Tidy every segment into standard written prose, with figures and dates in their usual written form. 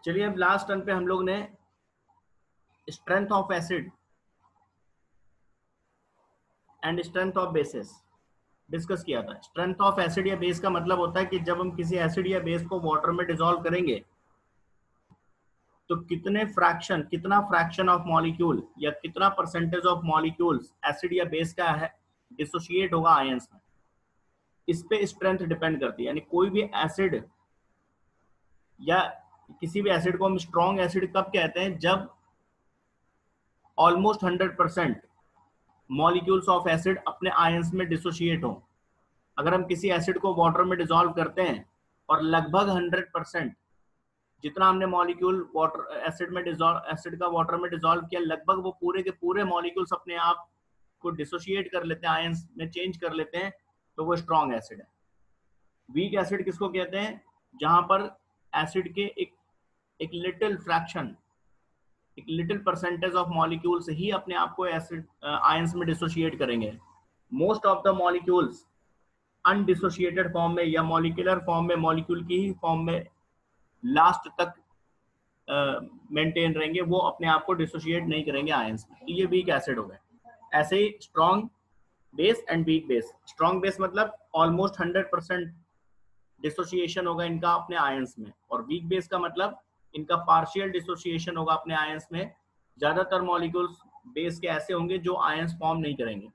चलिए अब last turn पे हम लोग ने strength of acid and strength of basis discuss किया था। स्ट्रेंथ ऑफ एसिड या बेस का मतलब होता है कि जब हम किसी एसिड या बेस को वाटर में डिसॉल्व करेंगे तो कितना फ्रैक्शन ऑफ मॉलिक्यूल या कितना परसेंटेज ऑफ मॉलिक्यूल्स एसिड या बेस का है डिसोशिएट होगा आयंस में, इस पे स्ट्रेंथ डिपेंड करती है। यानी कोई भी एसिड या किसी भी एसिड को हम स्ट्रॉन्ग एसिड कब कहते हैं, जब ऑलमोस्ट 100% मॉलिक्यूल्स ऑफ एसिड अपने आयंस में डिसोशिएट हो। अगर हम किसी एसिड को वाटर में डिसॉल्व करते हैं और लगभग 100% जितना हमने मॉलिक्यूल वाटर एसिड का वाटर में डिसॉल्व किया, लगभग वो पूरे के पूरे मॉलिक्यूल्स अपने आप को डिसोशिएट कर लेते हैं, आयंस में चेंज कर लेते हैं, तो वो स्ट्रॉन्ग एसिड है। वीक एसिड किसको कहते हैं, जहां पर एसिड के एक लिटिल फ्रैक्शन, एक लिटिल परसेंटेज ऑफ मॉलिक्यूल्स ही अपने आप को एसिड आयंस में डिसोशिएट करेंगे। Most of the molecules undissociated form में या मॉलिक्यूलर फॉर्म में, मॉलिक्यूल की ही फॉर्म में लास्ट तक मेंटेन रहेंगे, वो अपने आप को डिसोशिएट नहीं करेंगे आयंस में, तो ये वीक एसिड हो गए। ऐसे ही strong base and weak base. Strong base मतलब ऑलमोस्ट 100% डिसोसिएशन होगा इनका अपने आयंस में, और वीक बेस का मतलब इनका पार्शियल डिसोसिएशन होगा अपने आयंस में। ज्यादातर मॉलिक्यूल्स बेस के ऐसे होंगे जो आयंस फॉर्म नहीं करेंगे।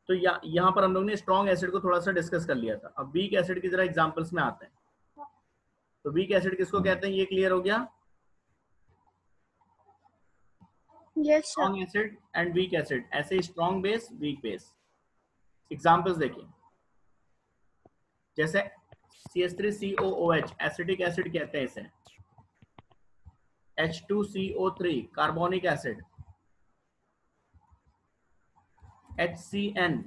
तो यहाँ पर हम लोग ने स्ट्रॉन्ग एसिड को थोड़ा सा डिस्कस कर लिया था। अब वीक एसिड की जरा एग्जांपल्स में आते हैं। तो वीक एसिड किसको कहते हैं, ये क्लियर हो गया? Yes sir. Strong acid and weak acid, ऐसे strong base weak base. Examples देखिए, जैसे CH3COOH एसिडिक एसिड कहते हैं इसे। H2CO3 carbonic acid. HCN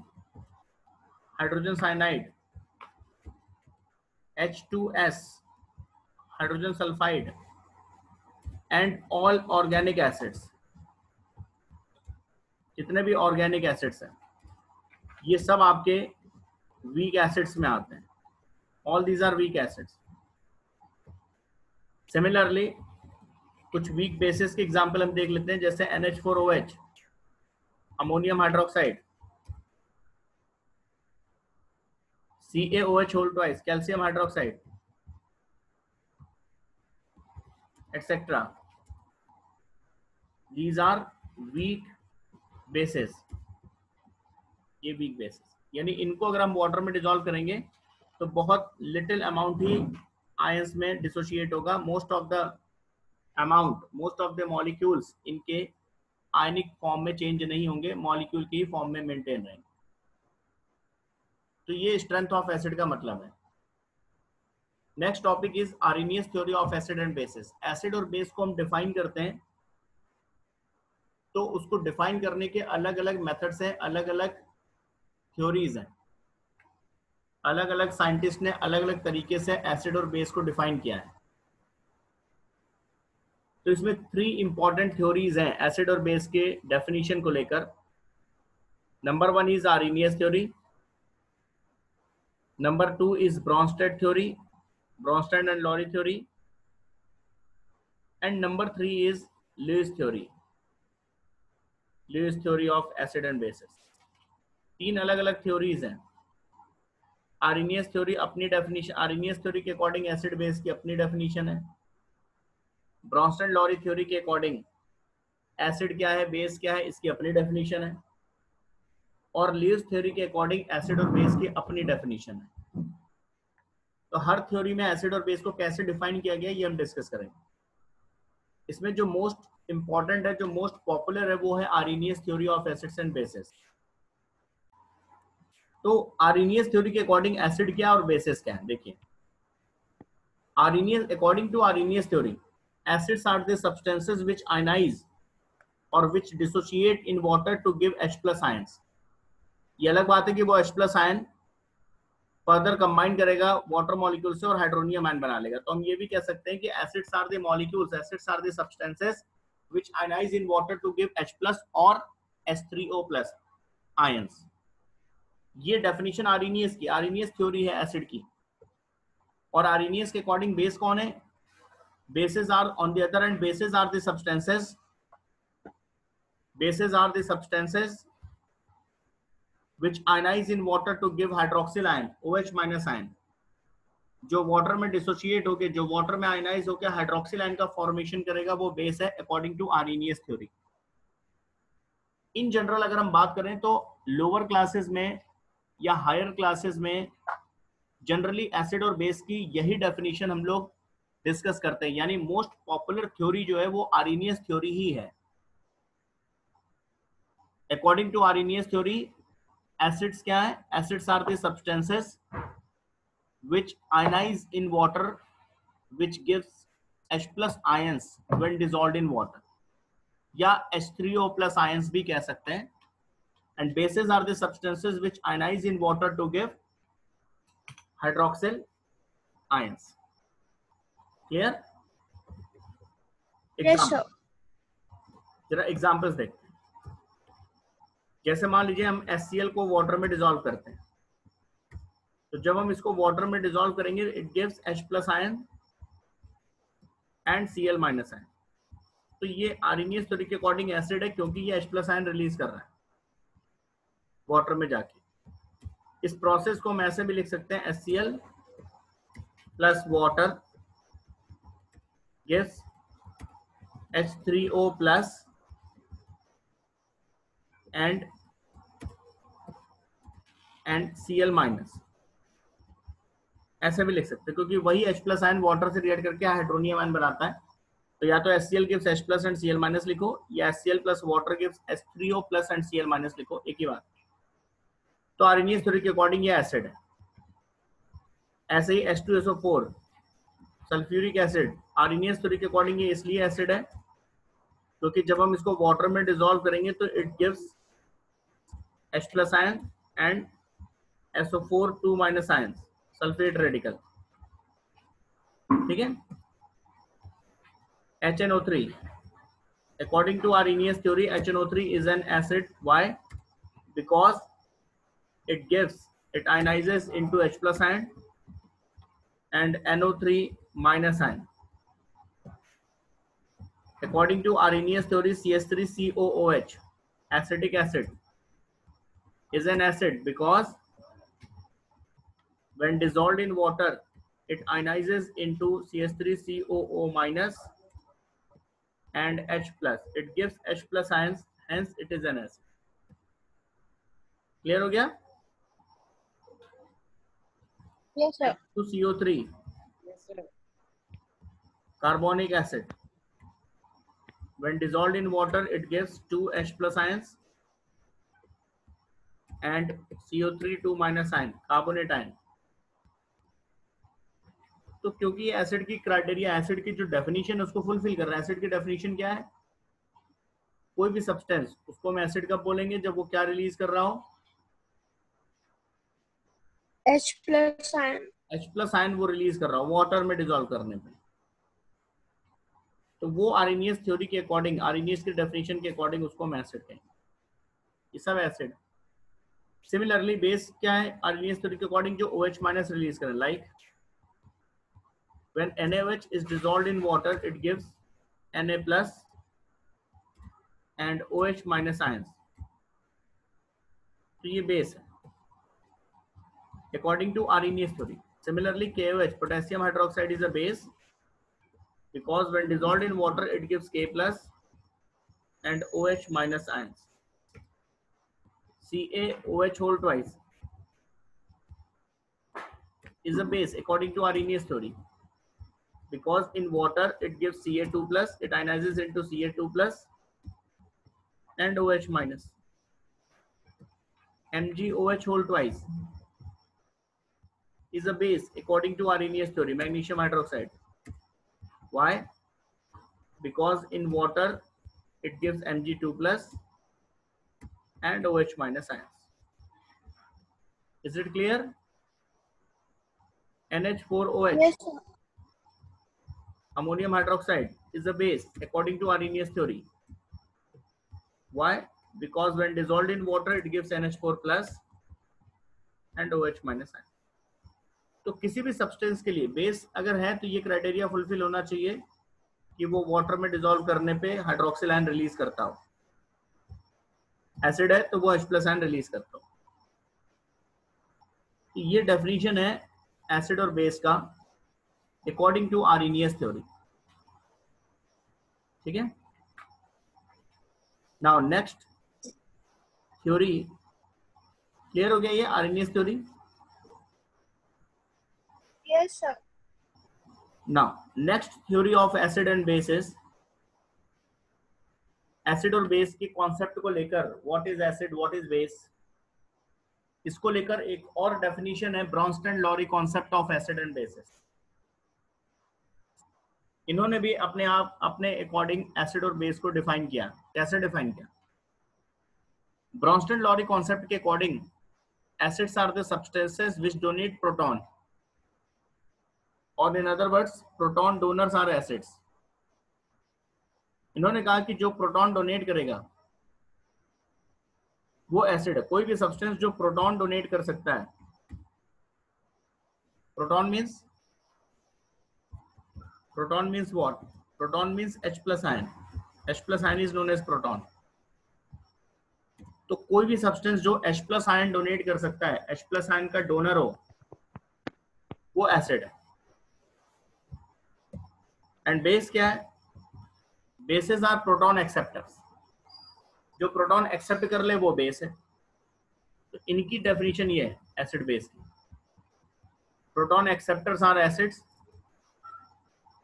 hydrogen cyanide. H2S hydrogen sulphide and all organic acids. जितने भी ऑर्गेनिक एसिड्स हैं ये सब आपके वीक एसिड्स में आते हैं। All these are weak acids. Similarly कुछ वीक बेसिस के एग्जांपल हम देख लेते हैं, जैसे NH4OH ammonium hydroxide, CaOH whole twice calcium hydroxide etcetera. These are weak bases. ये वीक बेसिस, यानी इनको अगर हम वाटर में डिसॉल्व करेंगे तो बहुत लिटिल अमाउंट ही आयंस में डिसोशिएट होगा। मोस्ट ऑफ द मॉलिक्यूल्स इनके आयनिक फॉर्म में चेंज नहीं होंगे, मॉलिक्यूल की फॉर्म में मेंटेन रहेंगे। तो ये स्ट्रेंथ ऑफ एसिड का मतलब है। Next topic is Arrhenius theory of acid and bases. Acid और बेस को हम डिफाइन करते हैं, तो उसको डिफाइन करने के अलग अलग मेथड्स हैं, अलग अलग थ्योरीज हैं। अलग अलग साइंटिस्ट ने अलग अलग तरीके से एसिड और बेस को डिफाइन किया है। तो इसमें 3 इंपॉर्टेंट थ्योरीज हैं एसिड और बेस के डेफिनेशन को लेकर। Number 1 is Arrhenius theory, number 2 is Bronsted theory, Bronsted and Lowry theory, and number 3 is Lewis theory, Lewis theory of acid and bases. 3 अलग अलग थ्योरीज हैं। आर्रेनियस थ्योरी अपनी definition, Arrhenius theory के according acid base की अपनी definition है। Bronsted Lowry theory के according acid क्या है, बेस क्या है, इसकी अपनी डेफिनेशन है। और लुईस थ्योरी के अकॉर्डिंग एसिड और बेस की अपनी डेफिनेशन है। तो हर थ्योरी में एसिड और बेस को कैसे डिफाइन किया गया ये हम डिस्कस करेंगे। इसमें जो मोस्ट इंपॉर्टेंट है, जो मोस्ट पॉपुलर है, वो है Arrhenius theory of acids and bases. तो आर्रेनियस थ्योरी के अकॉर्डिंग एसिड क्या और बेसिस क्या है, देखिए। According to Arrhenius theory, acids are the substances which ionize or which dissociate in water to give H+ ions. ये अलग बात है कि वो H+ आयन फर्दर कंबाइन करेगा वाटर मॉलिक्यूल से और हाइड्रोनियम आयन बना लेगा। तो हम ये भी कह सकते हैं कि acids are the molecules, acids are the substances which ionize in water to give H+ और H3O+ आयंस। ये डेफिनेशन आर्रेनियस की, आर्रेनियस थ्योरी है एसिड की। और आर्रेनियस के अकॉर्डिंग बेस कौन है? Bases are, on the other hand, bases are the substances which ionize in water to give hydroxyl ion, OH minus ion. जो वाटर में डिसोशिएट होके, जो वाटर में आयनाइज होके हाइड्रोक्सिल आयन का फॉर्मेशन करेगा, वो बेस है according to Arrhenius theory. In general अगर हम बात करें तो लोअर क्लासेस में या हायर क्लासेस में जनरली एसिड और बेस की यही डेफिनेशन हम लोग डिस्कस करते हैं. यानी मोस्ट पॉपुलर थ्योरी जो है वो आर्रेनियस थ्योरी ही है. According to Arrhenius theory acids क्या है? Acids are the substances which ionize in water, which gives H plus ions when dissolved in water, या H3O plus ions भी कह सकते हैं. And bases are the substances which ionize in water to give hydroxyl ions. Clear? Yes, sir. जरा examples देखते हैं. जैसे मान लीजिए हम HCl को वाटर में डिसॉल्व करते हैं, तो जब हम इसको वाटर में डिसॉल्व करेंगे it gives H plus ion and Cl minus ion. तो ये आर्रेनियस थ्योरी के अकॉर्डिंग एसिड है, क्योंकि ये H प्लस आयन रिलीज कर रहा है वाटर में जाके. इस प्रोसेस को हम ऐसे भी लिख सकते हैं, HCl plus water gives H3O plus and Cl minus. ऐसे भी लिख सकते हैं, क्योंकि वही H प्लस आयन वाटर से रिएक्ट करके हाइड्रोनियम आयन बनाता है. तो या तो HCl gives H plus and Cl minus लिखो, या HCl plus water gives H3O plus and Cl minus लिखो, एक ही बात. तो आर्रेनियस थ्योरी के अकॉर्डिंग ये एसिड है. ऐसे ही H2SO4 सल्फ्यूरिक एसिड आर्रेनियस थ्योरी के अकॉर्डिंग ये इसलिए एसिड है क्योंकि जब हम इसको वाटर में डिसॉल्व करेंगे तो it gives H plus ion and SO4 2 minus ion, sulphate radical. ठीक है. HNO3 according to Arrhenius theory, HNO3 is an acid. Why? Because it ionizes into H plus ion and NO3 minus ion. According to Arrhenius theory, CH3COOH, acetic acid, is an acid because when dissolved in water, it ionizes into CH3COO minus and H plus. It gives H plus ions, hence it is an acid. Clear हो गया? Yes, sir. H2CO3, Yes, sir. carbonic acid. When dissolved in water, it gives 2 H plus ions and CO3 2 minus ion, carbonate ion. तो क्योंकि acid की criteria, acid की जो definition है उसको fulfil कर रहा है. एसिड की डेफिनेशन क्या है? कोई भी सब्सटेंस, उसको हम एसिड कब बोलेंगे? जब वो क्या रिलीज कर रहा हो? H plus ion. H plus ion वो रिलीज कर रहा हो वाटर में डिसॉल्व करने पे. तो वो आर्रेनियस थ्योरी के अकॉर्डिंग, आर्रेनियस की डेफिनेशन के अकॉर्डिंग उसको हम एसिड कहेंगे. ये सब एसिड. सिमिलरली बेस क्या है आर्रेनियस थ्योरी के अकॉर्डिंग? जो OH माइनस रिलीज करे. Like when NaOH is dissolved in water, it gives Na plus and OH minus ions. तो ये बेस है according to Arrhenius theory. Similarly, KOH, potassium hydroxide, is a base because when dissolved in water, it gives K plus and OH minus ions. CaOH whole twice is a base according to Arrhenius theory. Because in water it gives Ca2 plus, it ionizes into Ca2 plus and OH minus. MgOH whole twice is a base according to Arrhenius theory, magnesium hydroxide. Why? Because in water it gives Mg2 plus and OH minus ions. Is it clear? NH4OH. Yes, sir. Ammonium hydroxide is a base according to Arrhenius theory. Why? Because when dissolved in water it gives NH4 plus and OH minus ion. तो किसी भी substance के लिए base अगर है तो ये criteria fulfil होना चाहिए कि वो वाटर में डिसॉल्व करने पे हाइड्रोक्सिल आयन रिलीज करता हो। एसिड है तो वो H+ आयन रिलीज करता हो। ये डेफिनेशन है एसिड और बेस का अकॉर्डिंग टू आर्हेनियस थ्योरी। ठीक है। नाउ नेक्स्ट थ्योरी, क्लियर हो गया ये Arrhenius theory? Yes, sir. Now next theory of acid and bases, acid और बेस के कॉन्सेप्ट को लेकर, what is acid what is base, इसको लेकर एक और डेफिनेशन है Bronsted Lowry concept of acid and bases. इन्होंने भी अपने आप अपने अकॉर्डिंग एसिड और बेस को डिफाइन किया। कैसे डिफाइन किया? ब्रॉन्स्टन-लॉरी कॉन्सेप्ट के according acids are the substances which donate proton, और in other words proton donors are acids. इन्होंने कहा कि जो प्रोटॉन डोनेट करेगा वो एसिड है। कोई भी सब्सटेंस जो प्रोटॉन डोनेट कर सकता है, proton means what? Proton means H+ ion. H+ ion is known as proton. तो कोई भी सब्सटेंस जो H+ आयन डोनेट कर सकता है, H+ आयन का डोनर हो, वो एसिड है। एंड बेस क्या है? Bases are proton acceptors. जो प्रोटॉन एक्सेप्ट कर ले वो बेस है। तो इनकी डेफिनेशन ये है एसिड बेस की, proton acceptors are acids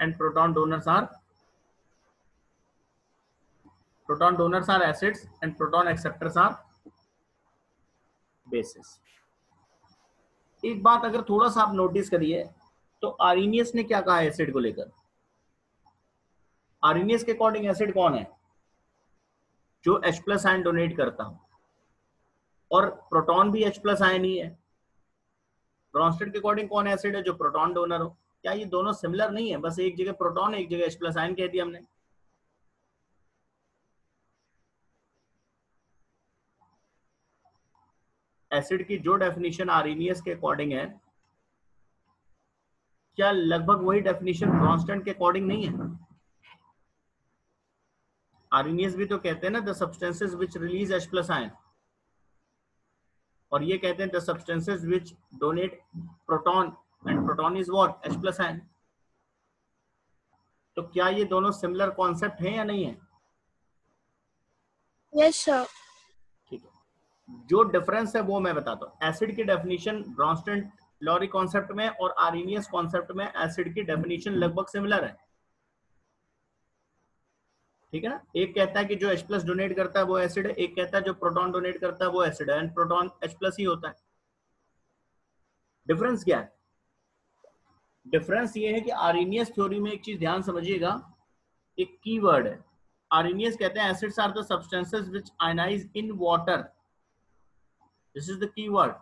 and proton donors are acids and proton acceptors are bases. एक बात अगर थोड़ा सा आप नोटिस करिए तो आर्हेनियस ने क्या कहा एसिड को लेकर? आर्हेनियस के अकॉर्डिंग एसिड कौन है? जो H+ आयन डोनेट करता हो, और प्रोटॉन भी H+ आयन ही है। ब्रॉन्स्टन के अकॉर्डिंग कौन एसिड है? जो प्रोटॉन डोनर हो। क्या ये दोनों सिमिलर नहीं है? बस एक जगह प्रोटॉन एक जगह H+ आयन कह दिया हमने। एसिड की जो डेफिनेशन आर्हेनियस के अकॉर्डिंग है, क्या लगभग वही डेफिनेशन ब्रॉन्स्टन के अकॉर्डिंग नहीं है? आर्हेनियस भी तो कहते हैं ना the substances which release H+ ion, और ये कहते हैं the substances which donate proton, and proton is what? H+ ion. तो क्या ये दोनों सिमिलर कॉन्सेप्ट हैं या नहीं है? Yes, sir. ठीक है। जो डिफरेंस है वो मैं बताता हूँ। एसिड की डेफिनेशन ब्रॉन्स्टन-लॉरी कॉन्सेप्ट में और आर्हेनियस कॉन्सेप्ट में एसिड की डेफिनेशन लगभग सिमिलर है। ठीक है ना? एक कहता है कि जो H+ डोनेट करता है वो एसिड है, एक कहता है जो प्रोटॉन डोनेट करता है वो एसिड है, एंड प्रोटॉन H+ ही होता है। डिफरेंस क्या है? डिफरेंस ये है कि आर्हेनियस थ्योरी में एक चीज ध्यान समझिएगा, एक कीवर्ड है। आर्हेनियस कहते हैं acids are the substances which ionize in water. This is the keyword.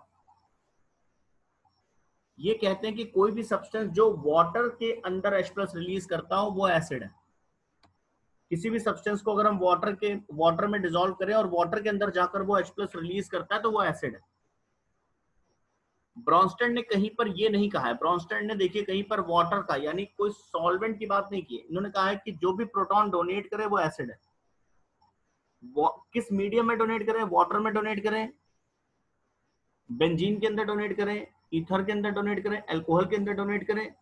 ये कहते हैं कि कोई भी सब्सटेंस जो वाटर के अंदर H+ रिलीज करता हो वो एसिड है। किसी भी सब्सटेंस को अगर हम वाटर में डिसॉल्व करें और वाटर के अंदर जाकर वो H+ रिलीज करता है तो वो एसिड है। ब्रॉन्स्टन ने कहीं पर ये नहीं कहा है। ब्रॉन्स्टन ने देखिए कहीं पर वाटर का यानी कोई सॉल्वेंट की बात नहीं की। इन्होंने कहा है कि जो भी प्रोटॉन डोनेट करे वो एसिड है। किस मीडियम में डोनेट करें? वाटर में डोनेट करें, बेंजीन के अंदर डोनेट करें, ईथर के अंदर डोनेट करें, अल्कोहल के अंदर डोनेट करें,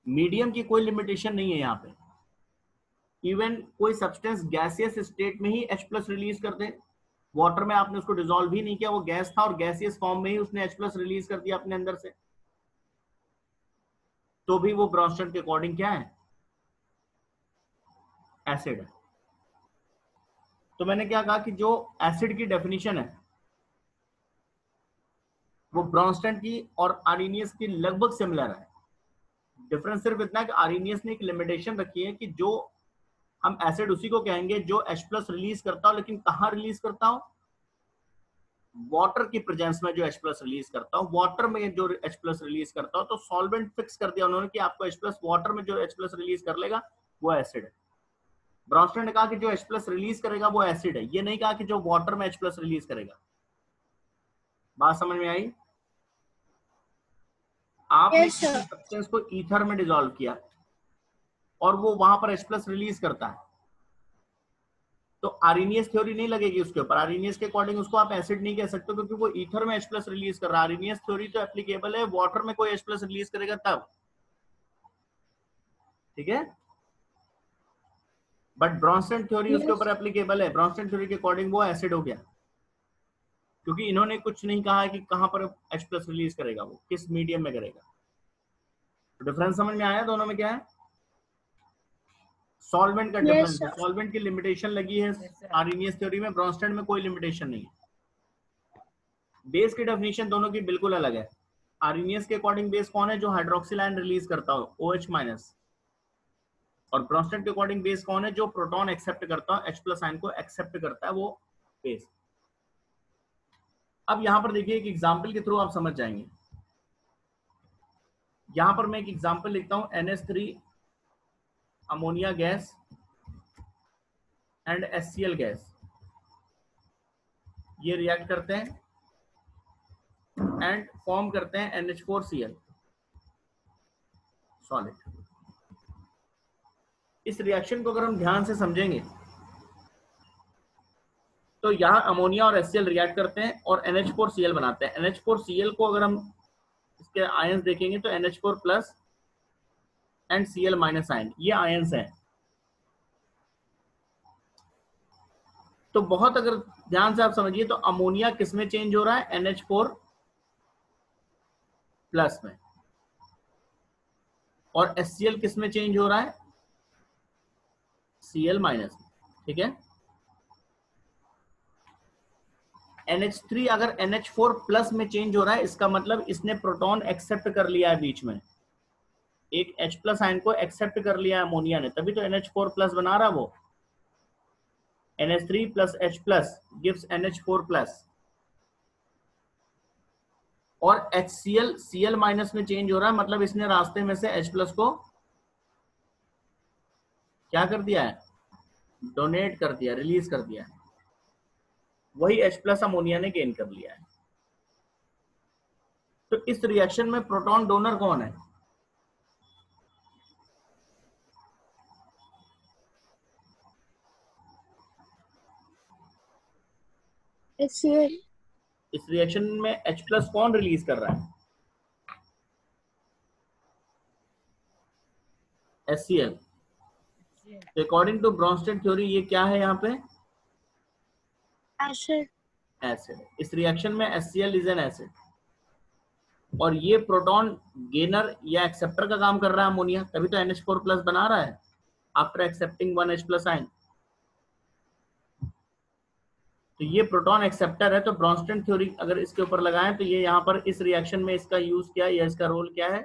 मीडियम की कोई लिमिटेशन नहीं है यहाँ पे। इवन कोई सब्सटेंस गैसियस स्टेट में ही H+ रिलीज कर दे, वाटर में आपने उसको डिसॉल्व ही नहीं किया, वो गैस था और गैसियस फॉर्म में ही उसने H+ रिलीज कर दिया अपने अंदर से, तो भी वो ब्रॉन्स्टन के अकॉर्डिंग क्या है? एसिड है। तो मैंने क्या कहा कि जो एसिड की डेफिनेशन है वो ब्रॉन्स्टन की और आर्हेनियस की लगभग सिमिलर है। डिफरेंस सिर्फ इतना है कि आर्हेनियस ने एक लिमिटेशन रखी है कि जो हम एसिड उसी को कहेंगे जो H+ रिलीज करता हो, लेकिन कहाँ रिलीज करता हो? वाटर की प्रेजेंस में जो H+ रिलीज करता हो, वाटर में जो H+ रिलीज करता हो, तो सॉल्वेंट फिक्स कर दिया उन्होंने कि आपको H+ वाटर में जो H+ रिलीज कर लेगा वो एसिड है। ब्रॉन्स्टन ने कहा कि जो H+ रिलीज करेगा वो एसिड है, ये नहीं कहा कि जो वाटर में H+ रिलीज करेगा। बात समझ में आई? आपने Yes, किसी sir. सब्सटेंस को ईथर में डिसॉल्व किया, और वो वहां पर H+ रिलीज करता है, तो आर्हेनियस थ्योरी नहीं लगेगी उसके ऊपर। आर्हेनियस के अकॉर्डिंग उसको आप एसिड नहीं कह सकते क्योंकि वो ईथर में H+ रिलीज कर रहा है। आर्हेनियस थ्योरी तो एप्लीकेबल है वाटर में कोई H+ रिलीज करेगा तब, ठीक है। बट ब्रॉन्स्टन थ्योरी उसके ऊपर एप्लीकेबल है। ब्रॉन्स्टन थ्योरी के अकॉर्डिंग वो एसिड हो गया, क्योंकि इन्होंने कुछ नहीं कहा कि कहां पर H+ रिलीज करेगा, वो किस मीडियम में करेगा। तो डिफरेंस समझ में आया दोनों में क्या है? सॉल्वेंट का डिफरेंस है, सॉल्वेंट की लिमिटेशन लगी है आर्हेनियस थ्योरी में, ब्रॉन्स्टन में कोई लिमिटेशन नहीं है। बेस की डेफिनेशन दोनों की बिल्कुल अलग है। आर्हेनियस के अकॉर्डिंग बेस कौन है? जो हाइड्रोक्सिल आयन रिलीज करता हो, OH-, और ब्रॉन्स्टन के अकॉर्डिंग बेस कौन है? जो प्रोटॉन एक्सेप्ट करता है, H+ आयन को एक्सेप्ट करता है, वो बेस। अब यहां पर देखिए एक एग्जांपल के थ्रू आप समझ जाएंगे। यहां पर मैं एक एग्जांपल लिखता हूं, NH3 ammonia gas and HCl gas, ये रिएक्ट करते हैं एंड फॉर्म करते हैं NH4Cl सॉलिड। इस रिएक्शन को अगर हम ध्यान से समझेंगे तो यहाँ अमोनिया और HCl रिएक्ट करते हैं और NH4Cl बनाते हैं। NH4Cl को अगर हम इसके आयंस देखेंगे तो NH4+ एंड Cl- आयन, ये आयंस हैं। तो बहुत अगर ध्यान से आप समझिए तो अमोनिया किस में चेंज हो रहा है? NH4+ में। और HCl किस में चेंज हो रहा है? Cl- में, ठीक है। NH3 अगर NH4+ में चेंज हो रहा है, इसका मतलब इसने प्रोटॉन एक्सेप्ट कर लिया है बीच में, एक H+ आयन को एक्सेप्ट कर लिया है अमोनिया ने, तभी तो NH4+ बना रहा वो। NH3 + H+ gives NH4+, और HCl Cl- में चेंज हो रहा है, मतलब इसने रास्ते में से H+ को क्या कर दिया है? डोनेट कर दिया, रिलीज कर दिया है। वही H+ अमोनिया ने गेन कर लिया है। तो इस रिएक्शन में प्रोटॉन डोनर कौन है? HCl इस रिएक्शन में H+ कौन रिलीज कर रहा है? HCl। तो अकॉर्डिंग टू ब्रॉन्स्टन थ्योरी ये क्या है यहाँ पे? acid acid. इस रिएक्शन में HCl इज एन एसिड, और ये प्रोटॉन गेनर या एक्सेप्टर का काम कर रहा है अमोनिया, तभी तो NH4+ बना रहा है आफ्टर एक्सेप्टिंग 1 H+ आयन। तो ये प्रोटॉन एक्सेप्टर है। तो ब्रॉन्स्टन थ्योरी अगर इसके ऊपर लगाएं तो ये यहाँ पर इस रिएक्शन में इसका यूज क्या है या इसका रोल क्या है?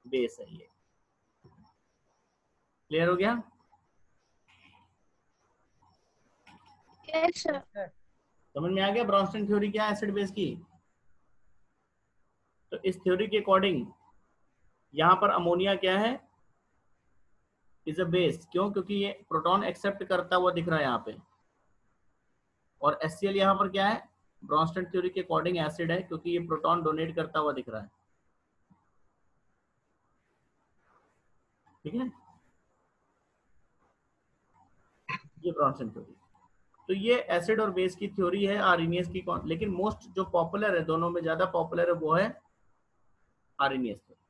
बेस है ये। क्लियर हो गया? yes sir समझ में आ गया ब्रॉन्स्टन थ्योरी क्या है एसिड बेस की? तो इस थ्योरी के अकॉर्डिंग यहाँ पर अमोनिया क्या है? Is a base. क्यों? क्योंकि ये प्रोटॉन एक्सेप्ट करता हुआ दिख रहा है यहाँ पे। और HCl यहाँ पर क्या है? ब्रॉन्स्टन थ्योरी के अकॉर्डिंग एसिड है, क्योंकि ये प्रोटॉन डोनेट करता हुआ दिख रहा है, ठीक है। ये ब्रॉन्स्टन थ्योरी। तो ये एसिड और बेस की थ्योरी है आर्हेनियस की। लेकिन मोस्ट जो पॉपुलर है, दोनों में ज्यादा पॉपुलर है, वो है आर्हेनियस थ्योरी।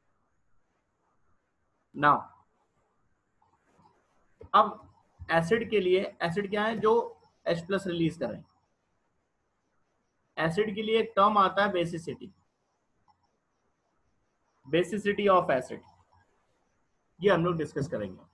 नाउ अब एसिड के लिए, एसिड क्या है? जो H+ रिलीज करें। एसिड के लिए एक टर्म आता है बेसिसिटी, बेसिसिटी ऑफ एसिड, ये हम लोग डिस्कस करेंगे।